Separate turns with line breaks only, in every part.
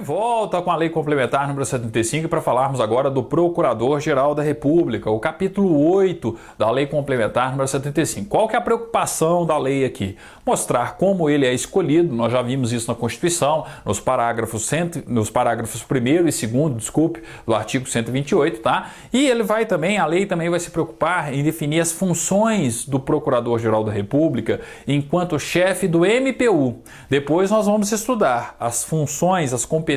volta com a Lei Complementar número 75 para falarmos agora do Procurador-Geral da República, o capítulo 8 da Lei Complementar número 75. Qual que é a preocupação da lei aqui? Mostrar como ele é escolhido, nós já vimos isso na Constituição, nos parágrafos 1º e 2º, do artigo 128, tá? E ele vai também, a lei também vai se preocupar em definir as funções do Procurador-Geral da República enquanto chefe do MPU. Depois nós vamos estudar as funções, as competências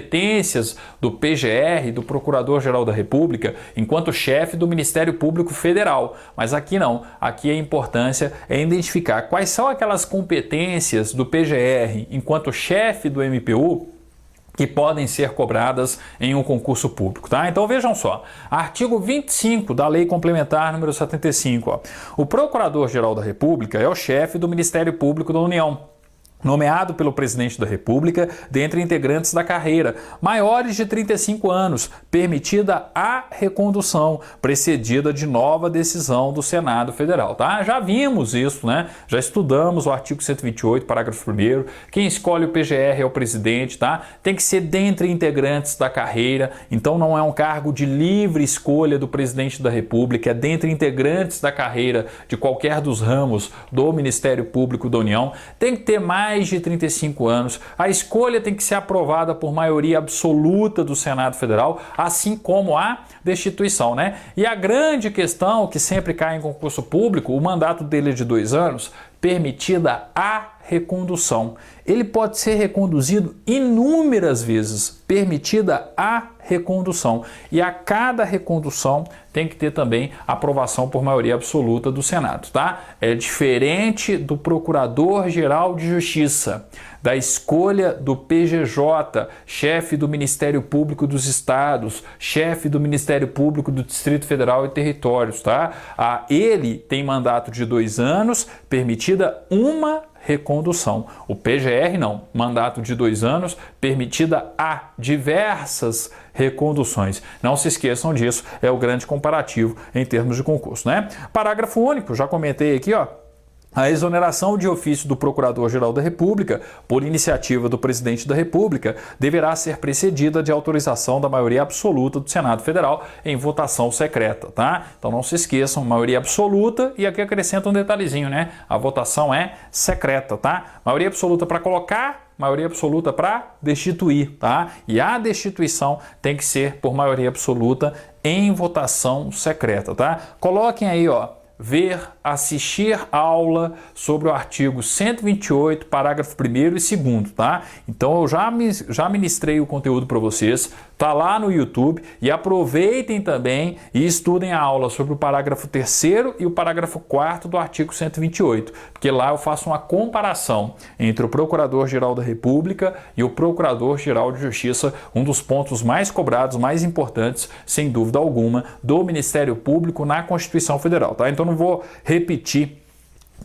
do PGR, do Procurador-Geral da República, enquanto chefe do Ministério Público Federal. Mas aqui não, aqui a importância é identificar quais são aquelas competências do PGR enquanto chefe do MPU que podem ser cobradas em um concurso público, tá? Então vejam só, artigo 25 da Lei Complementar número 75, ó. O Procurador-Geral da República é o chefe do Ministério Público da União, nomeado pelo Presidente da República dentre integrantes da carreira, maiores de 35 anos, permitida a recondução, precedida de nova decisão do Senado Federal, tá? Já vimos isso, né? Já estudamos o artigo 128, parágrafo 1º, quem escolhe o PGR é o presidente, tá? Tem que ser dentre integrantes da carreira, então não é um cargo de livre escolha do Presidente da República, é dentre integrantes da carreira de qualquer dos ramos do Ministério Público da União, tem que ter mais de 35 anos, a escolha tem que ser aprovada por maioria absoluta do Senado Federal, assim como a destituição, né? E a grande questão que sempre cai em concurso público, o mandato dele é de 2 anos, permitida a recondução. Ele pode ser reconduzido inúmeras vezes, permitida a recondução. E a cada recondução tem que ter também aprovação por maioria absoluta do Senado, tá? É diferente do Procurador-Geral de Justiça, da escolha do PGJ, chefe do Ministério Público dos Estados, chefe do Ministério Público do Distrito Federal e Territórios, tá? Ele tem mandato de 2 anos, permitida uma recondução. O PGR não, mandato de 2 anos, permitida a diversas reconduções. Não se esqueçam disso, é o grande comparativo em termos de concurso, né? Parágrafo único, já comentei aqui, ó. A exoneração de ofício do Procurador-Geral da República, por iniciativa do Presidente da República, deverá ser precedida de autorização da maioria absoluta do Senado Federal em votação secreta, tá? Então não se esqueçam, maioria absoluta, e aqui acrescenta um detalhezinho, né? A votação é secreta, tá? Maioria absoluta para colocar, maioria absoluta para destituir, tá? E a destituição tem que ser por maioria absoluta em votação secreta, tá? Coloquem aí, ó, ver, assistir aula sobre o artigo 128, parágrafo 1º e 2º, tá? Então eu já ministrei o conteúdo para vocês, tá lá no YouTube, e aproveitem também e estudem a aula sobre o parágrafo 3º e o parágrafo 4º do artigo 128, porque lá eu faço uma comparação entre o Procurador-Geral da República e o Procurador-Geral de Justiça, um dos pontos mais cobrados, mais importantes, sem dúvida alguma, do Ministério Público na Constituição Federal, tá? Então não vou repetir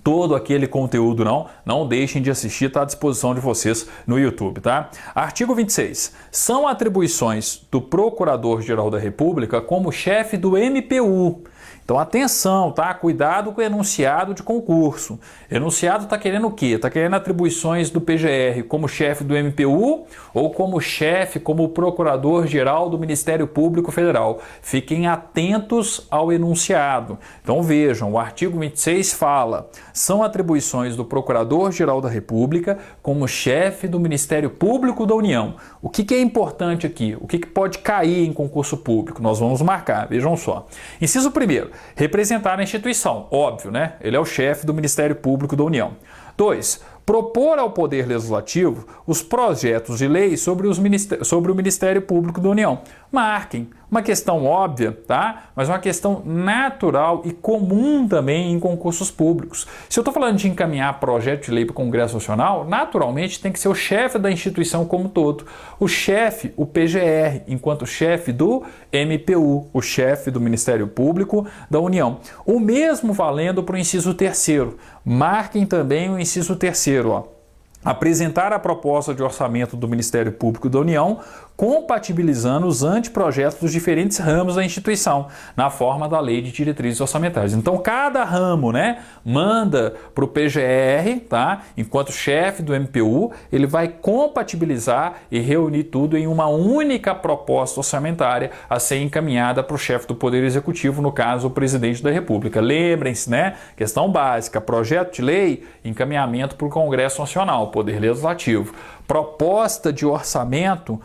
todo aquele conteúdo não deixem de assistir, está à disposição de vocês no YouTube, tá? Artigo 26. São atribuições do Procurador-Geral da República como chefe do MPU. Então atenção, tá? Cuidado com o enunciado de concurso. Enunciado está querendo o quê? Está querendo atribuições do PGR como chefe do MPU ou como chefe, como Procurador-Geral do Ministério Público Federal. Fiquem atentos ao enunciado. Então vejam, o artigo 26 fala: são atribuições do Procurador-Geral da República como chefe do Ministério Público da União. O que é importante aqui? O que pode cair em concurso público? Nós vamos marcar, vejam só. Inciso 1º. Representar a instituição, óbvio, né? Ele é o chefe do Ministério Público da União. 2. Propor ao Poder Legislativo os projetos de lei sobre o Ministério Público da União. Marquem. Uma questão óbvia, tá? Mas uma questão natural e comum também em concursos públicos. Se eu estou falando de encaminhar projeto de lei para o Congresso Nacional, naturalmente tem que ser o chefe da instituição como um todo. O chefe, o PGR, enquanto chefe do MPU, o chefe do Ministério Público da União. O mesmo valendo para o inciso 3º. Marquem também o inciso 3º, ó. Apresentar a proposta de orçamento do Ministério Público da União compatibilizando os anteprojetos dos diferentes ramos da instituição, na forma da Lei de Diretrizes Orçamentárias. Então, cada ramo, né, manda para o PGR, tá? Enquanto chefe do MPU, ele vai compatibilizar e reunir tudo em uma única proposta orçamentária a ser encaminhada para o chefe do Poder Executivo, no caso, o presidente da República. Lembrem-se, né? Questão básica: projeto de lei, encaminhamento para o Congresso Nacional, Poder Legislativo. Proposta de orçamento,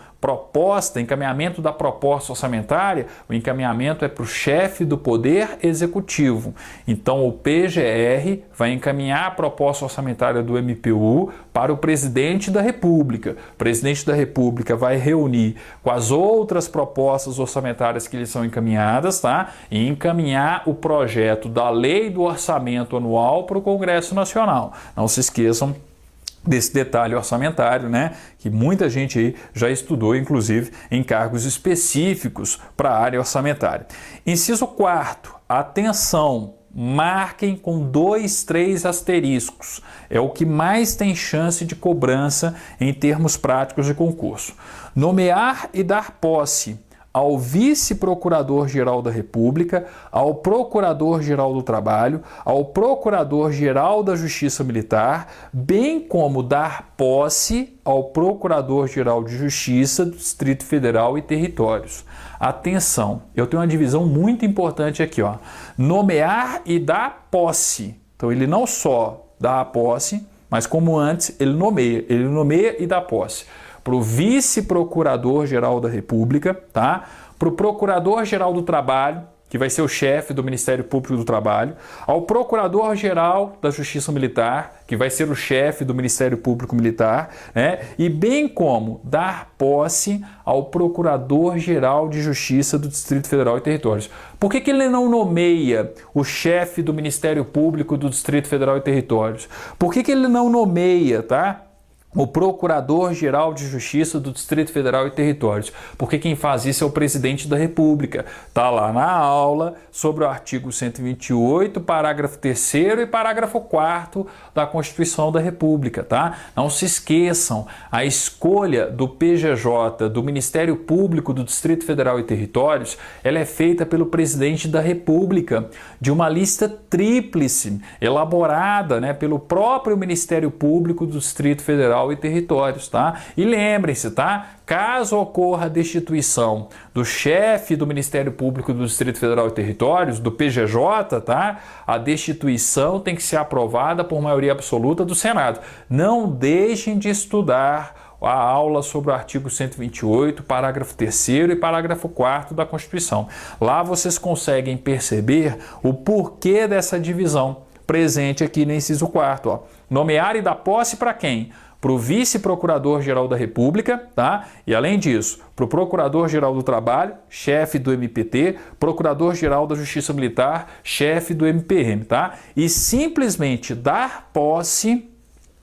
encaminhamento da proposta orçamentária, o encaminhamento é para o chefe do Poder Executivo. Então, o PGR vai encaminhar a proposta orçamentária do MPU para o presidente da República. O presidente da República vai reunir com as outras propostas orçamentárias que lhe são encaminhadas, tá? E encaminhar o projeto da Lei do Orçamento Anual para o Congresso Nacional. Não se esqueçam desse detalhe orçamentário, né, que muita gente aí já estudou, inclusive em cargos específicos para a área orçamentária. Inciso 4º, atenção, marquem com 2, 3 asteriscos. É o que mais tem chance de cobrança em termos práticos de concurso. Nomear e dar posse ao Vice-Procurador-Geral da República, ao Procurador-Geral do Trabalho, ao Procurador-Geral da Justiça Militar, bem como dar posse ao Procurador-Geral de Justiça do Distrito Federal e Territórios. Atenção, eu tenho uma divisão muito importante aqui, ó. Nomear e dar posse. Então ele não só dá a posse, mas como antes, ele nomeia e dá posse para o Vice-Procurador-Geral da República, tá? Para o Procurador-Geral do Trabalho, que vai ser o chefe do Ministério Público do Trabalho, ao Procurador-Geral da Justiça Militar, que vai ser o chefe do Ministério Público Militar, né? E bem como dar posse ao Procurador-Geral de Justiça do Distrito Federal e Territórios. Por que ele não nomeia o chefe do Ministério Público do Distrito Federal e Territórios? Por que ele não nomeia, tá, o Procurador-Geral de Justiça do Distrito Federal e Territórios? Porque quem faz isso é o presidente da República. Está lá na aula sobre o artigo 128, parágrafo 3º e parágrafo 4º da Constituição da República, tá? Não se esqueçam, a escolha do PGJ, do Ministério Público do Distrito Federal e Territórios, ela é feita pelo presidente da República, de uma lista tríplice, elaborada, né, pelo próprio Ministério Público do Distrito Federal e Territórios, tá? E lembrem-se, tá? Caso ocorra a destituição do chefe do Ministério Público do Distrito Federal e Territórios, do PGJ, tá? A destituição tem que ser aprovada por maioria absoluta do Senado. Não deixem de estudar a aula sobre o artigo 128, parágrafo 3º e parágrafo 4º da Constituição. Lá vocês conseguem perceber o porquê dessa divisão presente aqui no inciso 4º, ó. Nomear e dar posse para quem? Para o Vice-Procurador-Geral da República, tá? E além disso, para o Procurador-Geral do Trabalho, chefe do MPT, Procurador-Geral da Justiça Militar, chefe do MPM, tá? E simplesmente dar posse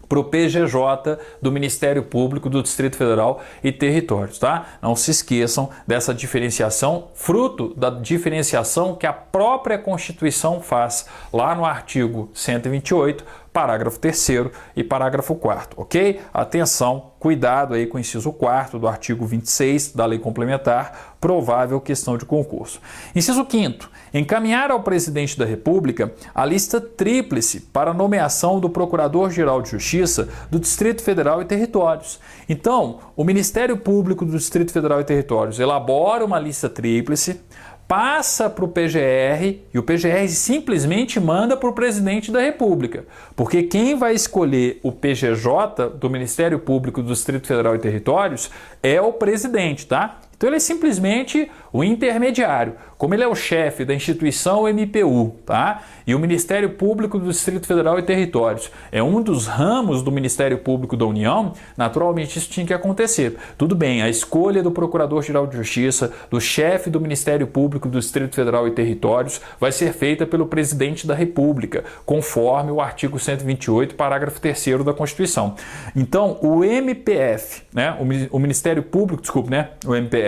para o PGJ do Ministério Público do Distrito Federal e Territórios, tá? Não se esqueçam dessa diferenciação, fruto da diferenciação que a própria Constituição faz lá no artigo 128, parágrafo 3º e parágrafo 4º, ok? Atenção, cuidado aí com o inciso 4º do artigo 26 da Lei Complementar, provável questão de concurso. Inciso 5º, encaminhar ao presidente da República a lista tríplice para nomeação do Procurador-Geral de Justiça do Distrito Federal e Territórios. Então, o Ministério Público do Distrito Federal e Territórios elabora uma lista tríplice, passa para o PGR e o PGR simplesmente manda para o presidente da República. Porque quem vai escolher o PGJ do Ministério Público do Distrito Federal e Territórios é o presidente, tá? Então ele é simplesmente o intermediário. Como ele é o chefe da instituição MPU, tá? E o Ministério Público do Distrito Federal e Territórios é um dos ramos do Ministério Público da União, naturalmente isso tinha que acontecer. Tudo bem, a escolha do Procurador-Geral de Justiça, do chefe do Ministério Público do Distrito Federal e Territórios, vai ser feita pelo presidente da República, conforme o artigo 128, parágrafo 3º da Constituição. Então, o MPF, né? O Ministério Público, desculpe, né? O MPF.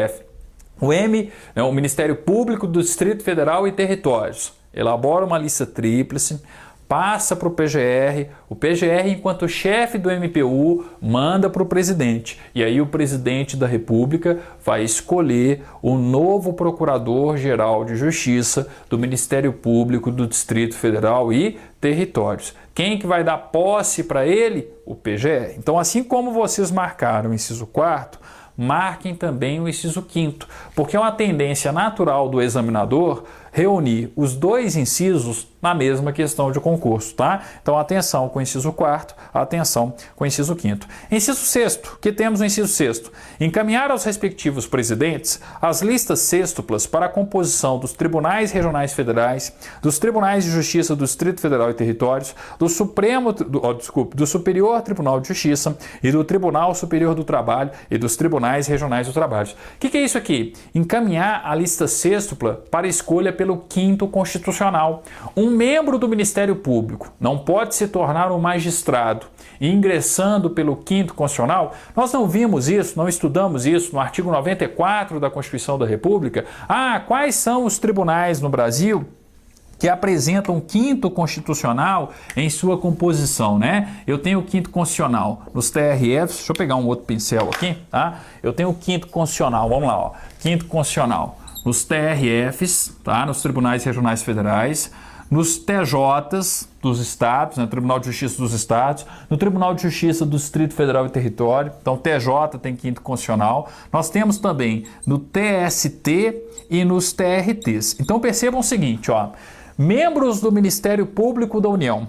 O Ministério Público do Distrito Federal e Territórios elabora uma lista tríplice, passa para o PGR, enquanto chefe do MPU, manda para o presidente. E aí o presidente da República vai escolher o novo Procurador-Geral de Justiça do Ministério Público do Distrito Federal e Territórios. Quem que vai dar posse para ele? O PGR. Então, assim como vocês marcaram o inciso 4º, marquem também o inciso 5º, porque é uma tendência natural do examinador reunir os dois incisos na mesma questão de concurso, tá? Então, atenção com o inciso 4º, atenção com o inciso 5º. Inciso 6º, que temos no inciso 6º, encaminhar aos respectivos presidentes as listas sêxtuplas para a composição dos tribunais regionais federais, dos tribunais de justiça do Distrito Federal e Territórios, do Superior Tribunal de Justiça e do Tribunal Superior do Trabalho e dos tribunais regionais do trabalho. O que é isso aqui? Encaminhar a lista sêxtupla para escolha pelo 5º Constitucional. Um membro do Ministério Público não pode se tornar um magistrado ingressando pelo 5º Constitucional. Nós não vimos isso, não estudamos isso no artigo 94 da Constituição da República. Quais são os tribunais no Brasil que apresentam o 5º Constitucional em sua composição, né? Eu tenho o 5º Constitucional nos TRFs, deixa eu pegar um outro pincel aqui, tá? Eu tenho o 5º Constitucional, vamos lá, ó. 5º Constitucional nos TRFs, tá? Nos Tribunais Regionais Federais, nos TJs dos Estados, né? Tribunal de Justiça dos Estados, no Tribunal de Justiça do Distrito Federal e Território, então TJ tem 5º Constitucional. Nós temos também no TST e nos TRTs. Então percebam o seguinte, ó, membros do Ministério Público da União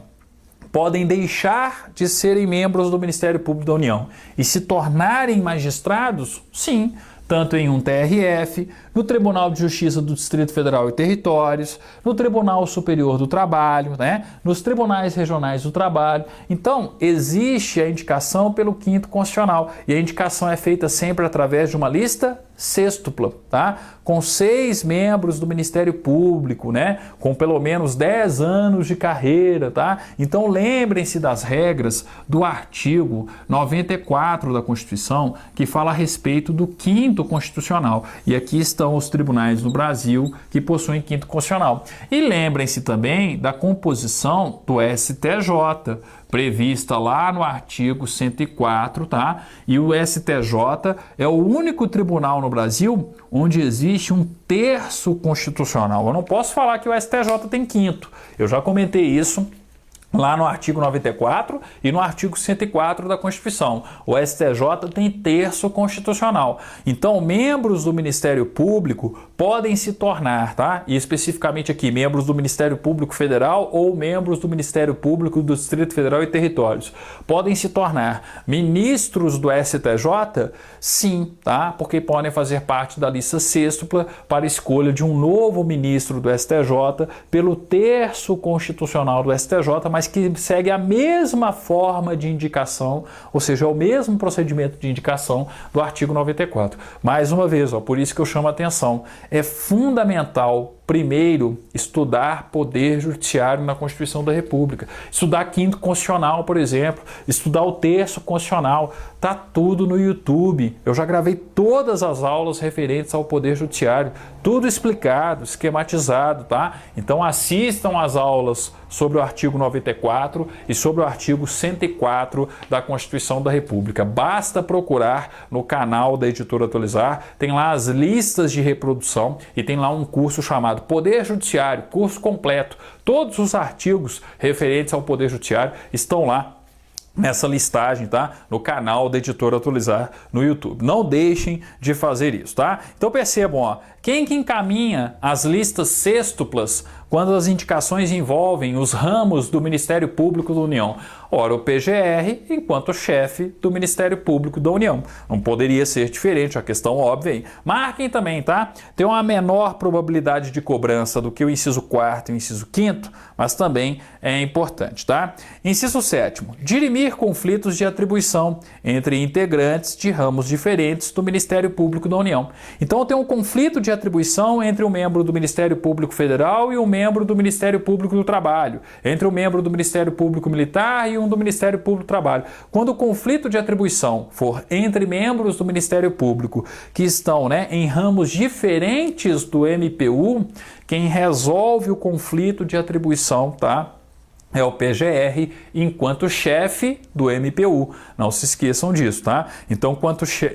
podem deixar de serem membros do Ministério Público da União e se tornarem magistrados? Sim, tanto em um TRF, no Tribunal de Justiça do Distrito Federal e Territórios, no Tribunal Superior do Trabalho, né? Nos Tribunais Regionais do Trabalho. Então, existe a indicação pelo 5º Constitucional e a indicação é feita sempre através de uma lista sêxtupla, tá? Com 6 membros do Ministério Público, né? Com pelo menos 10 anos de carreira, tá? Então, lembrem-se das regras do artigo 94 da Constituição, que fala a respeito do 5º Constitucional. E aqui estão os tribunais no Brasil que possuem 5º Constitucional. E lembrem-se também da composição do STJ, prevista lá no artigo 104, tá? E o STJ é o único tribunal no Brasil onde existe um terço constitucional. Eu não posso falar que o STJ tem 5º. Eu já comentei isso lá no artigo 94 e no artigo 104 da Constituição. O STJ tem terço constitucional. Então, membros do Ministério Público podem se tornar, tá? E especificamente aqui, membros do Ministério Público Federal ou membros do Ministério Público do Distrito Federal e Territórios. Podem se tornar ministros do STJ? Sim, tá? Porque podem fazer parte da lista sêxtupla para escolha de um novo ministro do STJ pelo terço constitucional do STJ, mas que segue a mesma forma de indicação, ou seja, o mesmo procedimento de indicação do artigo 94. Mais uma vez, ó, por isso que eu chamo a atenção, é fundamental primeiro estudar poder judiciário na Constituição da República, estudar 5º Constitucional, por exemplo, estudar o terço constitucional, tá tudo no YouTube. Eu já gravei todas as aulas referentes ao poder judiciário, tudo explicado, esquematizado, tá? Então assistam às aulas sobre o artigo 94 e sobre o artigo 104 da Constituição da República. Basta procurar no canal da Editora Atualizar, tem lá as listas de reprodução e tem lá um curso chamado Poder Judiciário, curso completo. Todos os artigos referentes ao Poder Judiciário estão lá nessa listagem, tá? No canal da Editora Atualizar no YouTube. Não deixem de fazer isso, tá? Então percebam, ó, quem que encaminha as listas sêxtuplas quando as indicações envolvem os ramos do Ministério Público da União? Ora, o PGR, enquanto chefe do Ministério Público da União. Não poderia ser diferente, a questão óbvia aí. Marquem também, tá? Tem uma menor probabilidade de cobrança do que o inciso 4º e o inciso 5º, mas também é importante, tá? Inciso 7º, dirimir conflitos de atribuição entre integrantes de ramos diferentes do Ministério Público da União. Então, tem um conflito de atribuição entre um membro do Ministério Público Federal e um membro do Ministério Público do Trabalho, entre um membro do Ministério Público Militar e um do Ministério Público do Trabalho. Quando o conflito de atribuição for entre membros do Ministério Público que estão, né, em ramos diferentes do MPU, quem resolve o conflito de atribuição, tá, é o PGR enquanto chefe do MPU. Não se esqueçam disso, tá? Então,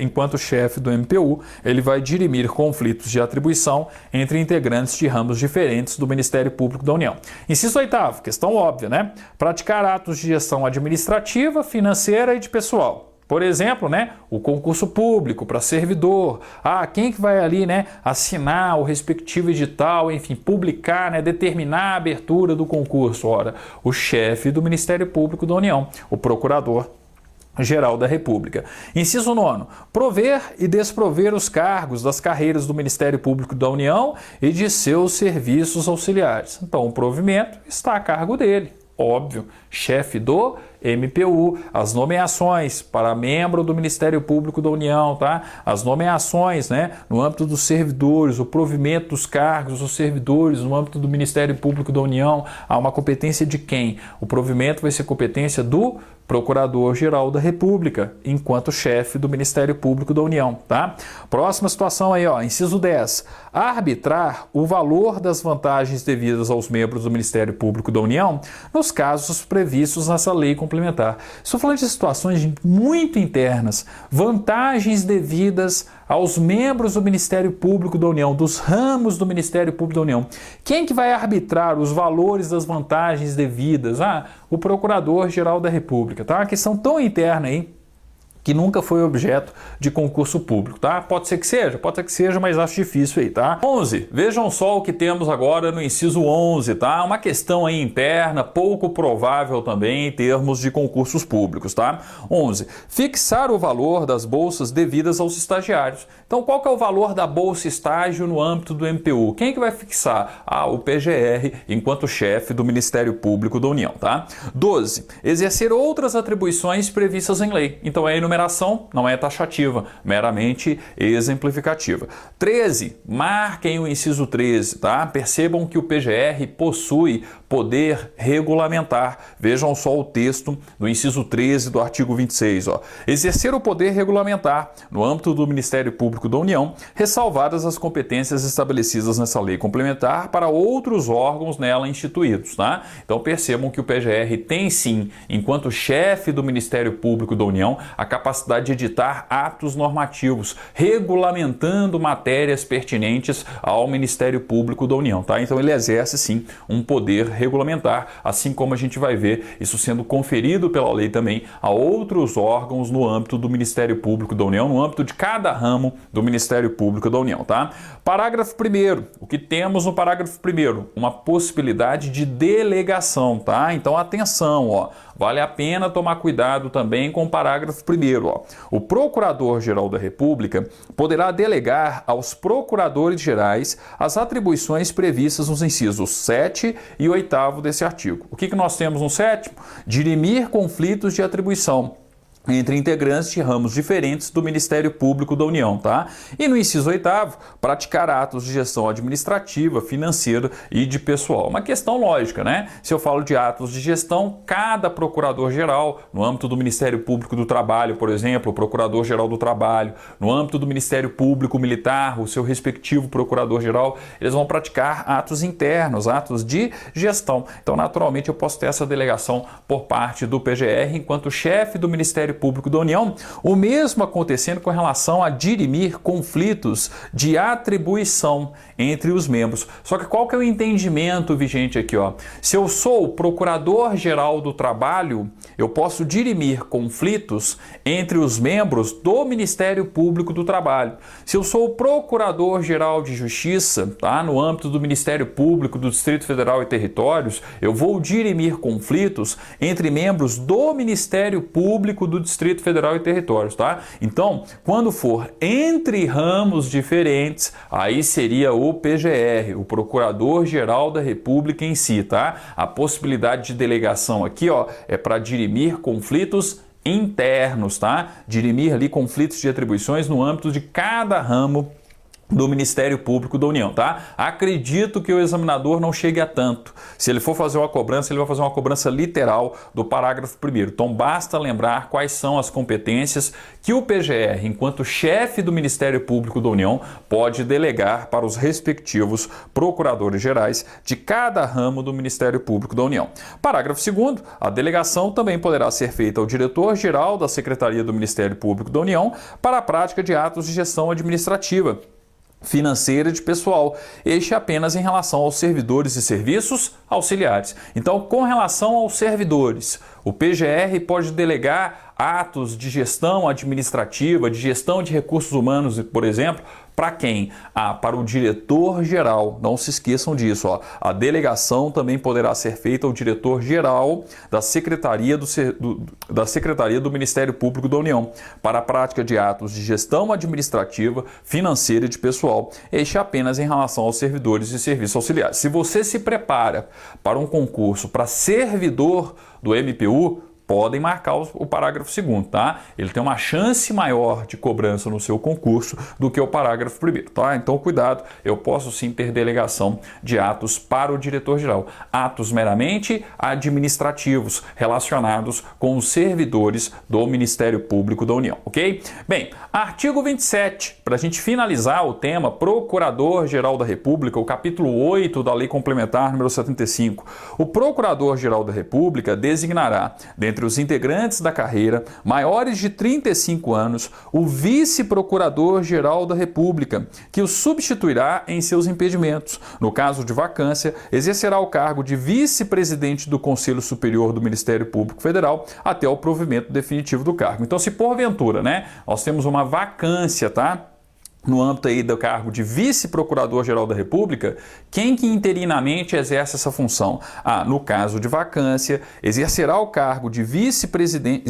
enquanto chefe do MPU, ele vai dirimir conflitos de atribuição entre integrantes de ramos diferentes do Ministério Público da União. Inciso 8º, questão óbvia, né? Praticar atos de gestão administrativa, financeira e de pessoal. Por exemplo, né, o concurso público para servidor. Quem que vai ali, né, assinar o respectivo edital, enfim, publicar, né, determinar a abertura do concurso? Ora, o chefe do Ministério Público da União, o Procurador-Geral da República. Inciso 9º, prover e desprover os cargos das carreiras do Ministério Público da União e de seus serviços auxiliares. Então, o provimento está a cargo dele. Óbvio, chefe do MPU, as nomeações para membro do Ministério Público da União, tá? As nomeações, né, no âmbito dos servidores, o provimento dos cargos dos servidores no âmbito do Ministério Público da União, há uma competência de quem? O provimento vai ser competência do Procurador-Geral da República, enquanto chefe do Ministério Público da União, tá? Próxima situação aí, ó, inciso 10. Arbitrar o valor das vantagens devidas aos membros do Ministério Público da União nos casos previstos nessa lei complementar. Estou falando de situações muito internas, vantagens devidas aos membros do Ministério Público da União, dos ramos do Ministério Público da União. Quem que vai arbitrar os valores das vantagens devidas? O Procurador-Geral da República, tá? Uma questão tão interna aí, que nunca foi objeto de concurso público, tá? Pode ser que seja, mas acho difícil aí, tá? 11. Vejam só o que temos agora no inciso 11, tá? Uma questão aí interna, pouco provável também em termos de concursos públicos, tá? 11. Fixar o valor das bolsas devidas aos estagiários. Então, qual que é o valor da bolsa estágio no âmbito do MPU? Quem que vai fixar? O PGR, enquanto chefe do Ministério Público da União, tá? 12. Exercer outras atribuições previstas em lei. Então, a enumeração não é taxativa, meramente exemplificativa. 13. Marquem o inciso 13, tá? Percebam que o PGR possui poder regulamentar. Vejam só o texto do inciso 13 do artigo 26, ó. Exercer o poder regulamentar no âmbito do Ministério Público da União, ressalvadas as competências estabelecidas nessa lei complementar para outros órgãos nela instituídos, tá? Então percebam que o PGR tem sim, enquanto chefe do Ministério Público da União, a capacidade de editar atos normativos, regulamentando matérias pertinentes ao Ministério Público da União, tá? Então ele exerce sim um poder regulamentar, assim como a gente vai ver isso sendo conferido pela lei também a outros órgãos no âmbito do Ministério Público da União, no âmbito de cada ramo do Ministério Público da União, tá? Parágrafo 1º, o que temos no parágrafo 1º? Uma possibilidade de delegação, tá? Então atenção, ó, vale a pena tomar cuidado também com o parágrafo 1º, ó. O Procurador-Geral da República poderá delegar aos procuradores gerais as atribuições previstas nos incisos 7 e 8º desse artigo. O que nós temos no 7º? Dirimir conflitos de atribuição entre integrantes de ramos diferentes do Ministério Público da União, tá? E no inciso 8º, praticar atos de gestão administrativa, financeira e de pessoal. Uma questão lógica, né? Se eu falo de atos de gestão, cada procurador-geral, no âmbito do Ministério Público do Trabalho, por exemplo, o Procurador-Geral do Trabalho, no âmbito do Ministério Público Militar, o seu respectivo Procurador-Geral, eles vão praticar atos internos, atos de gestão. Então, naturalmente, eu posso ter essa delegação por parte do PGR enquanto chefe do Ministério Público da União, o mesmo acontecendo com relação a dirimir conflitos de atribuição entre os membros. Só que qual que é o entendimento vigente aqui, ó? Se eu sou o Procurador-Geral do Trabalho, eu posso dirimir conflitos entre os membros do Ministério Público do Trabalho. Se eu sou o Procurador-Geral de Justiça, tá, no âmbito do Ministério Público do Distrito Federal e Territórios, eu vou dirimir conflitos entre membros do Ministério Público do Distrito Federal e Territórios, tá? Então, quando for entre ramos diferentes, aí seria o PGR, o Procurador-Geral da República em si, tá? A possibilidade de delegação aqui, ó, é para dirimir conflitos internos, tá? Dirimir ali conflitos de atribuições no âmbito de cada ramo do Ministério Público da União, tá? Acredito que o examinador não chegue a tanto. Se ele for fazer uma cobrança, ele vai fazer uma cobrança literal do parágrafo 1º. Então basta lembrar quais são as competências que o PGR, enquanto chefe do Ministério Público da União, pode delegar para os respectivos procuradores gerais de cada ramo do Ministério Público da União. Parágrafo 2º, a delegação também poderá ser feita ao diretor-geral da Secretaria do Ministério Público da União para a prática de atos de gestão administrativa, financeira de pessoal, este apenas em relação aos servidores e serviços auxiliares. Então, com relação aos servidores, o PGR pode delegar atos de gestão administrativa, de gestão de recursos humanos, por exemplo, para quem? Para o diretor-geral. Não se esqueçam disso. A delegação também poderá ser feita ao diretor-geral da Secretaria do Ministério Público da União para a prática de atos de gestão administrativa, financeira e de pessoal. Este apenas em relação aos servidores e serviços auxiliares. Se você se prepara para um concurso para servidor do MPU, podem marcar o parágrafo 2º, tá? Ele tem uma chance maior de cobrança no seu concurso do que o parágrafo 1º, tá? Então, cuidado, eu posso sim ter delegação de atos para o diretor-geral. Atos meramente administrativos relacionados com os servidores do Ministério Público da União, ok? Bem, artigo 27, para a gente finalizar o tema, Procurador-Geral da República, o capítulo 8 da Lei Complementar número 75. O Procurador-Geral da República designará, dentre os integrantes da carreira maiores de 35 anos, o vice-procurador-geral da República, que o substituirá em seus impedimentos. No caso de vacância, exercerá o cargo de vice-presidente do Conselho Superior do Ministério Público Federal até o provimento definitivo do cargo. Então, se porventura, nós temos uma vacância, tá? No âmbito aí do cargo de vice-procurador-geral da República, quem que interinamente exerce essa função? No caso de vacância, exercerá o cargo de vice-presidente,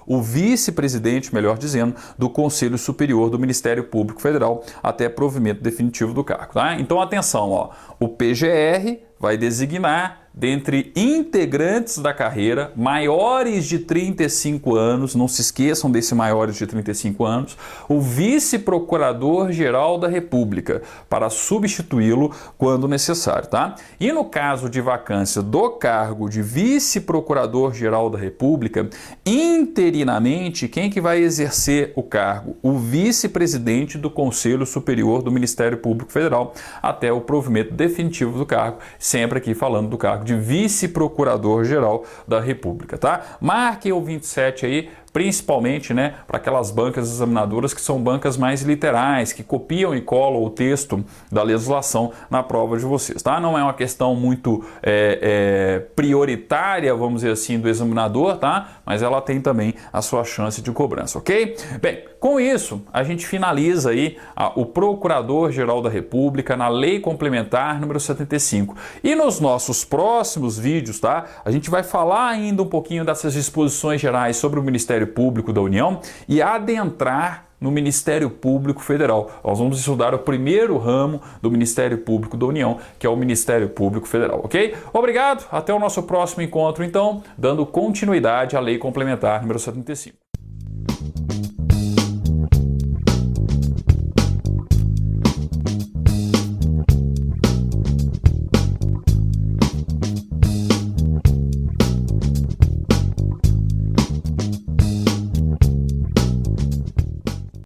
o vice-presidente, melhor dizendo, do Conselho Superior do Ministério Público Federal até provimento definitivo do cargo, tá? Então, atenção, o PGR vai designar, dentre integrantes da carreira, maiores de 35 anos, não se esqueçam desse maiores de 35 anos, o vice-procurador-geral da República, para substituí-lo quando necessário, tá? E no caso de vacância do cargo de vice-procurador-geral da República, interinamente, quem que vai exercer o cargo? O vice-presidente do Conselho Superior do Ministério Público Federal, até o provimento definitivo do cargo, sempre aqui falando do cargo de vice-procurador-geral da República, tá? Marquem o 27 aí, principalmente, para aquelas bancas examinadoras que são bancas mais literais, que copiam e colam o texto da legislação na prova de vocês, tá? Não é uma questão muito prioritária, vamos dizer assim, do examinador, tá? Mas ela tem também a sua chance de cobrança, ok? Bem, com isso, a gente finaliza aí o Procurador-Geral da República na Lei Complementar número 75. E nos nossos próximos vídeos, tá? A gente vai falar ainda um pouquinho dessas disposições gerais sobre o Ministério Público da União e adentrar no Ministério Público Federal. Nós vamos estudar o primeiro ramo do Ministério Público da União, que é o Ministério Público Federal, ok? Obrigado, até o nosso próximo encontro, então, dando continuidade à Lei Complementar número 75.